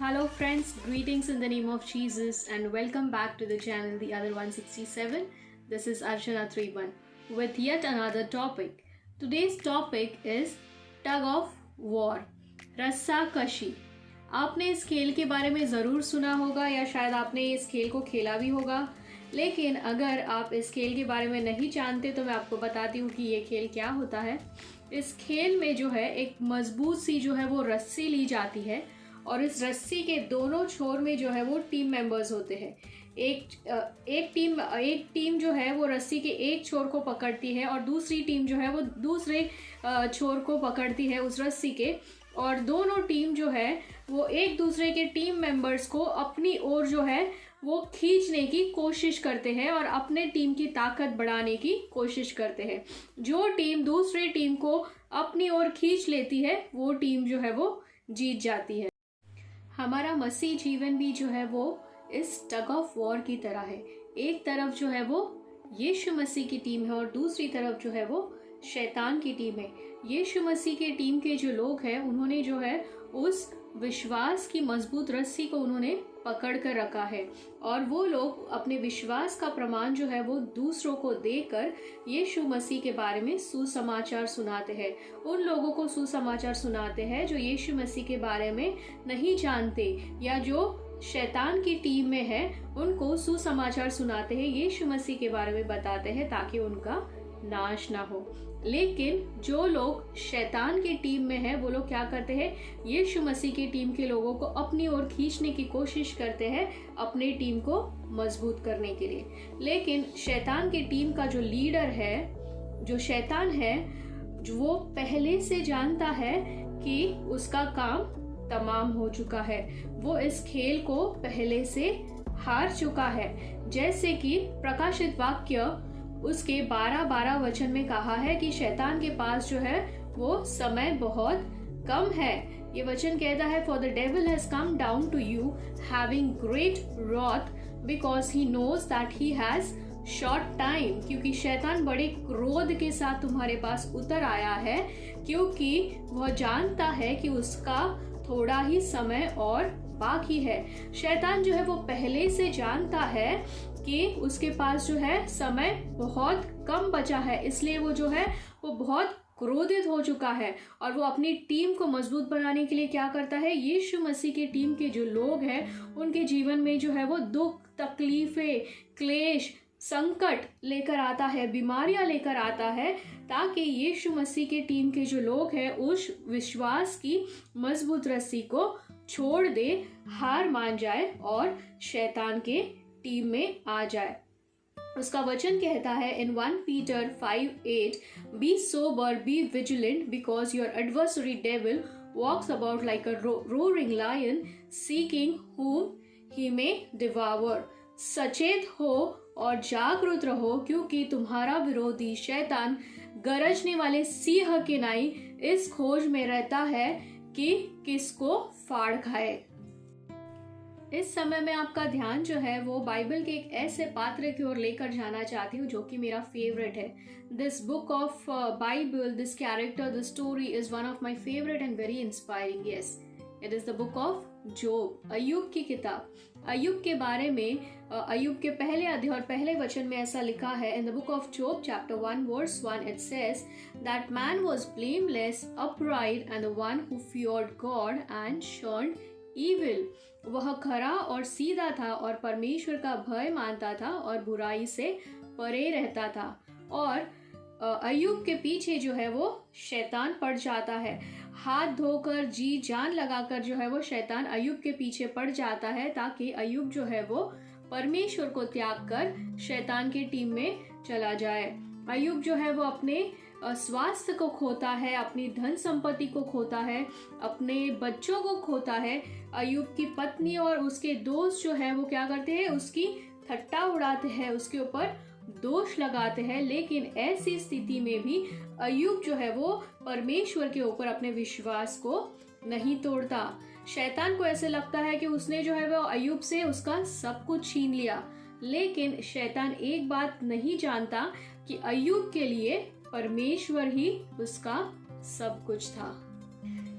Hello, friends, greetings in the name of Jesus, and welcome back to the channel The Other 167. This is Archana 31 with yet another topic. Today's topic is tug of war, रस्साकशी। आपने इस खेल के बारे में ज़रूर सुना होगा या शायद आपने इस खेल को खेला भी होगा, लेकिन अगर आप इस खेल के बारे में नहीं जानते तो मैं आपको बताती हूँ कि ये खेल क्या होता है। इस खेल में जो है एक मजबूत सी जो है वो रस्सी ली जाती है और इस रस्सी के दोनों छोर में जो है वो टीम मेंबर्स होते हैं। एक टीम जो है वो रस्सी के एक छोर को पकड़ती है और दूसरी टीम जो है वो दूसरे छोर को पकड़ती है उस रस्सी के, और दोनों टीम जो है वो एक दूसरे के टीम मेंबर्स को अपनी ओर जो है वो खींचने की कोशिश करते हैं और अपने टीम की ताकत बढ़ाने की कोशिश करते हैं। जो टीम दूसरे टीम को अपनी ओर खींच लेती है वो टीम जो है वो जीत जाती है। हमारा मसीह जीवन भी जो है वो इस टग ऑफ वॉर की तरह है। एक तरफ जो है वो यीशु मसीह की टीम है और दूसरी तरफ जो है वो शैतान की टीम है। यीशु मसीह के टीम के जो लोग हैं उन्होंने जो है उस विश्वास की मजबूत रस्सी को उन्होंने पकड़ कर रखा है और वो लोग अपने विश्वास का प्रमाण जो है वो दूसरों को देकर यीशु मसीह के बारे में सुसमाचार सुनाते हैं। उन लोगों को सुसमाचार सुनाते हैं जो यीशु मसीह के बारे में नहीं जानते या जो शैतान की टीम में है, उनको सुसमाचार सुनाते हैं, यीशु मसीह के बारे में बताते हैं ताकि उनका नाश ना हो। लेकिन जो लोग शैतान की टीम में है वो लोग क्या करते हैं, यीशु मसीह की टीम के लोगों को अपनी ओर खींचने की कोशिश करते हैं अपनी टीम को मजबूत करने के लिए। लेकिन शैतान की टीम का जो लीडर है, जो शैतान है, जो वो पहले से जानता है कि उसका काम तमाम हो चुका है, वो इस खेल को पहले से हार चुका है। जैसे कि प्रकाशित वाक्य उसके 12 वचन में कहा है कि शैतान के पास जो है वो समय बहुत कम है। ये वचन कहता है, for the devil has come down to you having great wrath because he knows that he has short time. क्योंकि शैतान बड़े क्रोध के साथ तुम्हारे पास उतर आया है, क्योंकि वह जानता है कि उसका थोड़ा ही समय और बाकी है। शैतान जो है वो पहले से जानता है कि उसके पास जो है समय बहुत कम बचा है, इसलिए वो जो है वो बहुत क्रोधित हो चुका है और वो अपनी टीम को मजबूत बनाने के लिए क्या करता है, यीशु मसीह के टीम के जो लोग हैं उनके जीवन में जो है वो दुख, तकलीफें, क्लेश, संकट लेकर आता है, बीमारियां लेकर आता है, ताकि यीशु मसीह के टीम के जो लोग हैं उस विश्वास की मजबूत रस्सी को छोड़ दे, हार मान जाए और शैतान के टीम में आ जाए। उसका वचन कहता है in 1 Peter 5:8, be sober, be vigilant, because your adversary devil walks about like a roaring lion seeking whom he may devour। सचेत हो और जागरूक रहो, क्योंकि तुम्हारा विरोधी शैतान गरजने वाले सिंह के नाई इस खोज में रहता है कि किसको फाड़ खाए। इस समय में आपका ध्यान जो है वो बाइबल के एक ऐसे पात्र की ओर लेकर जाना चाहती हूँ जो कि मेरा फेवरेट है। This book of Bible, this character, this story is one of my favourite and very inspiring. Yes, it is the book of Job, अय्यूब की किताब। अय्यूब के बारे में अय्यूब के पहले अध्याय और पहले वचन में ऐसा लिखा है, in the book of job chapter 1 verse 1 it says that man was blameless, upright and the one who feared God and shunned evil। वह खरा और सीधा था और परमेश्वर का भय मानता था और बुराई से परे रहता था। और अय्यूब के पीछे जो है वो शैतान पड़ जाता है। हाथ धोकर, जी जान लगाकर जो है वो शैतान अय्यूब के पीछे पड़ जाता है, ताकि अय्यूब जो है वो परमेश्वर को त्याग कर शैतान की टीम में चला जाए। अय्यूब जो है वो अपने स्वास्थ्य को खोता है, अपनी धन संपत्ति को खोता है, अपने बच्चों को खोता है। अय्यूब की पत्नी और उसके दोस्त जो है वो क्या करते हैं, उसकी ठट्टा उड़ाते हैं, उसके ऊपर दोष लगाते हैं। लेकिन ऐसी स्थिति में भी अय्यूब जो है वो परमेश्वर के ऊपर अपने विश्वास को नहीं तोड़ता। शैतान को ऐसे लगता है कि उसने जो है वो अय्यूब से उसका सब कुछ छीन लिया, लेकिन शैतान एक बात नहीं जानता कि अय्यूब के लिए परमेश्वर ही उसका सब कुछ था।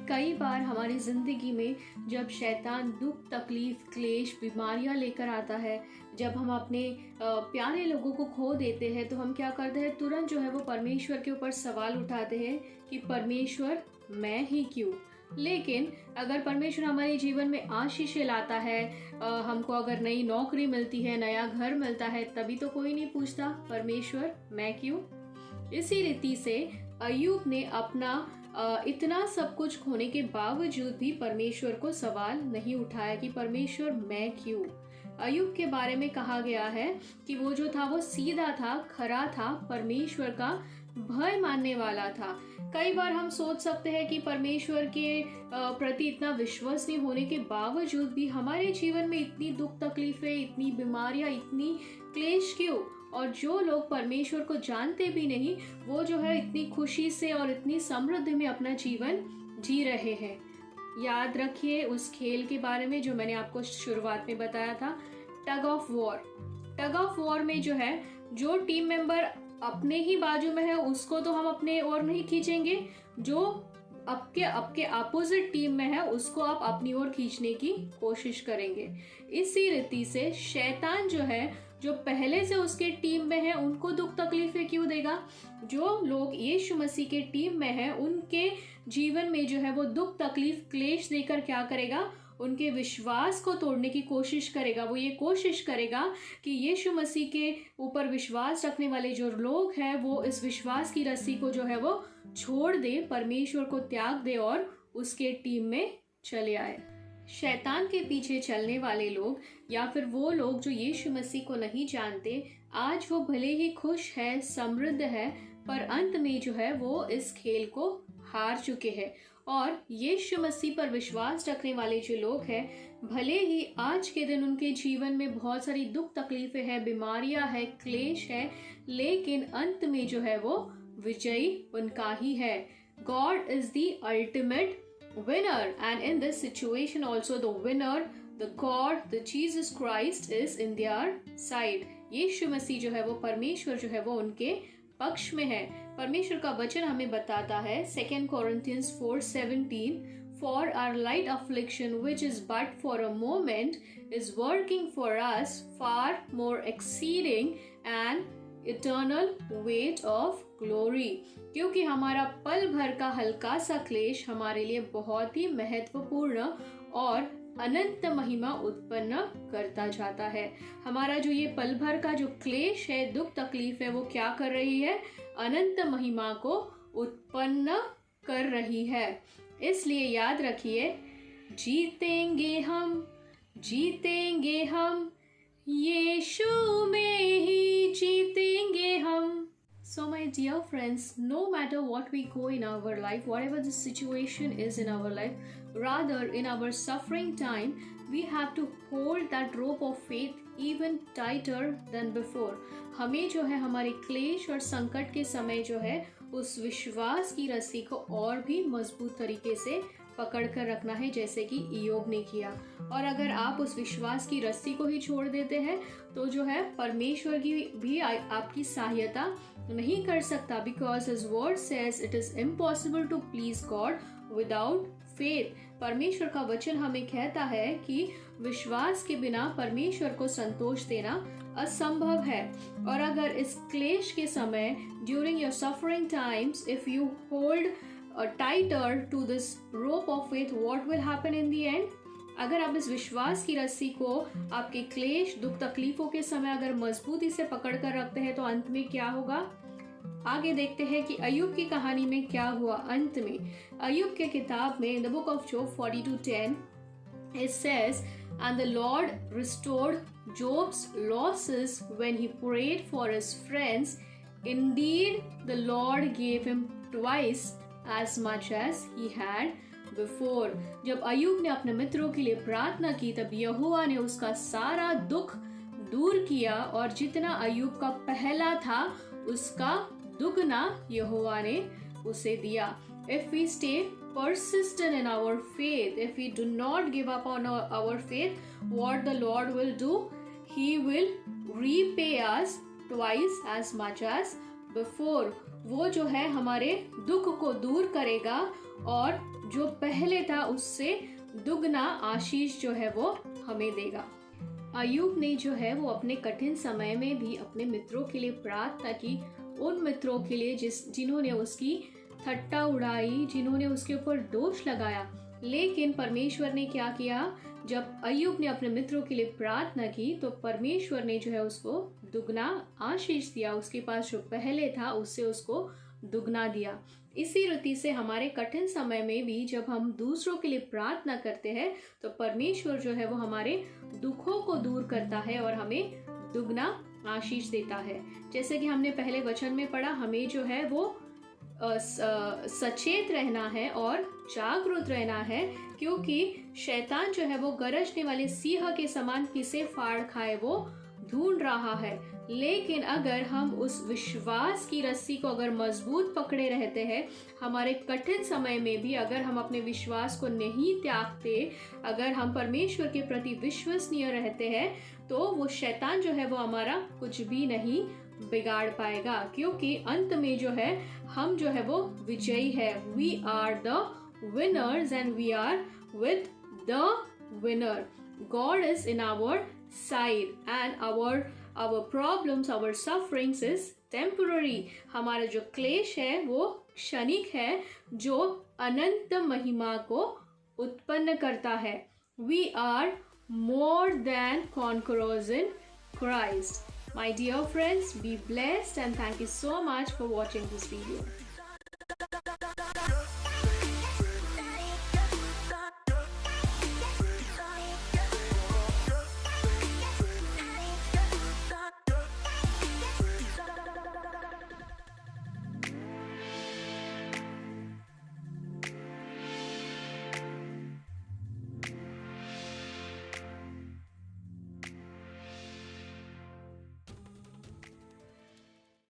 कई बार हमारी ज़िंदगी में जब शैतान दुख, तकलीफ़, क्लेश, बीमारियां लेकर आता है, जब हम अपने प्यारे लोगों को खो देते हैं, तो हम क्या करते हैं, तुरंत जो है वो परमेश्वर के ऊपर सवाल उठाते हैं कि परमेश्वर मैं ही क्यों। लेकिन अगर परमेश्वर हमारे जीवन में आशीषें लाता है, हमको अगर नई नौकरी मिलती है, नया घर मिलता है, तभी तो कोई नहीं पूछता परमेश्वर मैं क्यों। इसी रीति से अय्यूब ने अपना इतना सब कुछ खोने के बावजूद भी परमेश्वर को सवाल नहीं उठाया कि परमेश्वर मैं क्यों। अय्यूब के बारे में कहा गया है कि वो जो था वो सीधा था, खरा था, परमेश्वर का भय मानने वाला था। कई बार हम सोच सकते हैं कि परमेश्वर के प्रति इतना विश्वसनीय होने के बावजूद भी हमारे जीवन में इतनी दुख तकलीफें, इतनी बीमारियां, इतनी क्लेश क्यों। और जो लोग परमेश्वर को जानते भी नहीं, वो जो है इतनी खुशी से और इतनी समृद्धि में अपना जीवन जी रहे हैं। याद रखिए उस खेल के बारे में जो मैंने आपको शुरुआत में बताया था, tug of war. Tug of war में जो है, जो टीम मेंबर अपने ही बाजू में है उसको तो हम अपने ओर नहीं खींचेंगे, जो आपके अपोजिट टीम में है उसको आप अपनी ओर खींचने की कोशिश करेंगे। इसी रीति से शैतान जो है, जो पहले से उसके टीम में है, उनको दुख तकलीफें क्यों देगा। जो लोग यीशु मसीह के टीम में है, उनके जीवन में जो है वो दुख तकलीफ क्लेश देकर क्या करेगा, उनके विश्वास को तोड़ने की कोशिश करेगा। वो ये कोशिश करेगा कि यीशु मसीह के ऊपर विश्वास रखने वाले जो लोग हैं वो इस विश्वास की रस्सी को जो है वो छोड़ दे, परमेश्वर को त्याग दे और उसके टीम में चले आए। शैतान के पीछे चलने वाले लोग या फिर वो लोग जो यीशु मसीह को नहीं जानते, आज वो भले ही खुश है, समृद्ध है, पर अंत में जो है वो इस खेल को हार चुके हैं। और यीशु मसीह पर विश्वास रखने वाले जो लोग हैं, भले ही आज के दिन उनके जीवन में बहुत सारी दुख तकलीफें हैं, बीमारियां हैं, क्लेश है, लेकिन अंत में जो है वो विजयी उनका ही है। God is the ultimate winner, and in this situation also the winner, the God, the Jesus Christ is in their side. यीशु मसीह जो है वो, परमेश्वर जो है वो उनके पक्ष में है। परमेश्वर का वचन हमें बताता है 2 Corinthians 4:17, for our light affliction which is but for a moment is working for us far more exceeding and eternal weight of glory. क्योंकि हमारा पल भर का हल्का सा क्लेश हमारे लिए बहुत ही महत्वपूर्ण और अनंत महिमा उत्पन्न करता जाता है। हमारा जो ये पल भर का जो क्लेश है, दुख तकलीफ है, वो क्या कर रही है, अनंत महिमा को उत्पन्न कर रही है। इसलिए याद रखिए, जीतेंगे हम यीशु में ही जीतेंगे हम। So my dear friends, no matter what we go in our life, whatever the situation is in our life, rather in our suffering time, we have to hold that rope of faith even tighter than before. हमें जो है हमारे क्लेश और संकट के समय जो है उस विश्वास की रस्सी को और भी मजबूत तरीके से पकड़ कर रखना है, जैसे कि इयोब ने किया। और अगर आप उस विश्वास की रस्सी को ही छोड़ देते हैं तो जो है परमेश्वर की भी आपकी सहायता नहीं कर सकता, because his word says it is impossible to please God without faith. परमेश्वर का वचन हमें कहता है कि विश्वास के बिना परमेश्वर को संतोष देना असंभव है। और अगर इस क्लेश के समय, during your suffering times, if you hold tighter to this rope of faith, what will happen in the end? अगर आप इस विश्वास की रस्सी को आपके क्लेश, दुख तकलीफों के समय अगर मजबूती से पकड़ कर रखते हैं तो अंत में क्या होगा। आगे देखते हैं कि अय्यूब की कहानी में क्या हुआ अंत में। अय्यूब के किताब में the book of job 42:10 it says, and the Lord restored Job's losses when he prayed for his friends. Indeed, the Lord gave him twice as much as he had before. जब अय्यूब ने अपने मित्रों के लिए प्रार्थना की, तब यहोवा ने उसका सारा दुख दूर किया और जितना अय्यूब का पहला था उसका दुगना यहोवा ने उसे दिया। If we stay persistent in our faith, if we do not give up on our faith, what the Lord will do? He will repay us twice as much as before. वो जो है हमारे दुख को दूर करेगा और जो पहले था उससे दुगना आशीष जो है वो हमें देगा। अय्यूब ने जो है वो अपने कठिन समय में भी अपने मित्रों के लिए प्रार्थना की, उन मित्रों के लिए जिन्होंने उसकी ठट्टा उड़ाई, जिन्होंने उसके ऊपर दोष लगाया। लेकिन परमेश्वर ने क्या किया, जब अय्यूब ने अपने मित्रों के लिए प्रार्थना की तो परमेश्वर ने जो है उसको दुगना आशीष दिया, उसके पास जो पहले था उससे उसको दुगना दिया। इसी रीति से हमारे कठिन समय में भी जब हम दूसरों के लिए प्रार्थना करते हैं तो परमेश्वर जो है वो हमारे दुखों को दूर करता है और हमें दुगना आशीष देता है। जैसे कि हमने पहले वचन में पढ़ा, हमें जो है वो सचेत रहना है और जागरूक रहना है, क्योंकि शैतान जो है वो गरजने वाले सिंह के समान किसे फाड़ खाए वो ढूंढ रहा है। लेकिन अगर हम उस विश्वास की रस्सी को अगर मजबूत पकड़े रहते हैं, हमारे कठिन समय में भी अगर हम अपने विश्वास को नहीं त्यागते, अगर हम परमेश्वर के प्रति विश्वसनीय रहते हैं, तो वो शैतान जो है वो हमारा कुछ भी नहीं बिगाड़ पाएगा, क्योंकि अंत में जो है हम जो है वो विजयी है। We are the winners and we are with the winner. God is in our side and our problems, our sufferings is temporary। हमारा जो क्लेश है वो क्षणिक है, जो अनंत महिमा को उत्पन्न करता है। We are more than conquerors in Christ। My dear friends, be blessed and thank you so much for watching this video.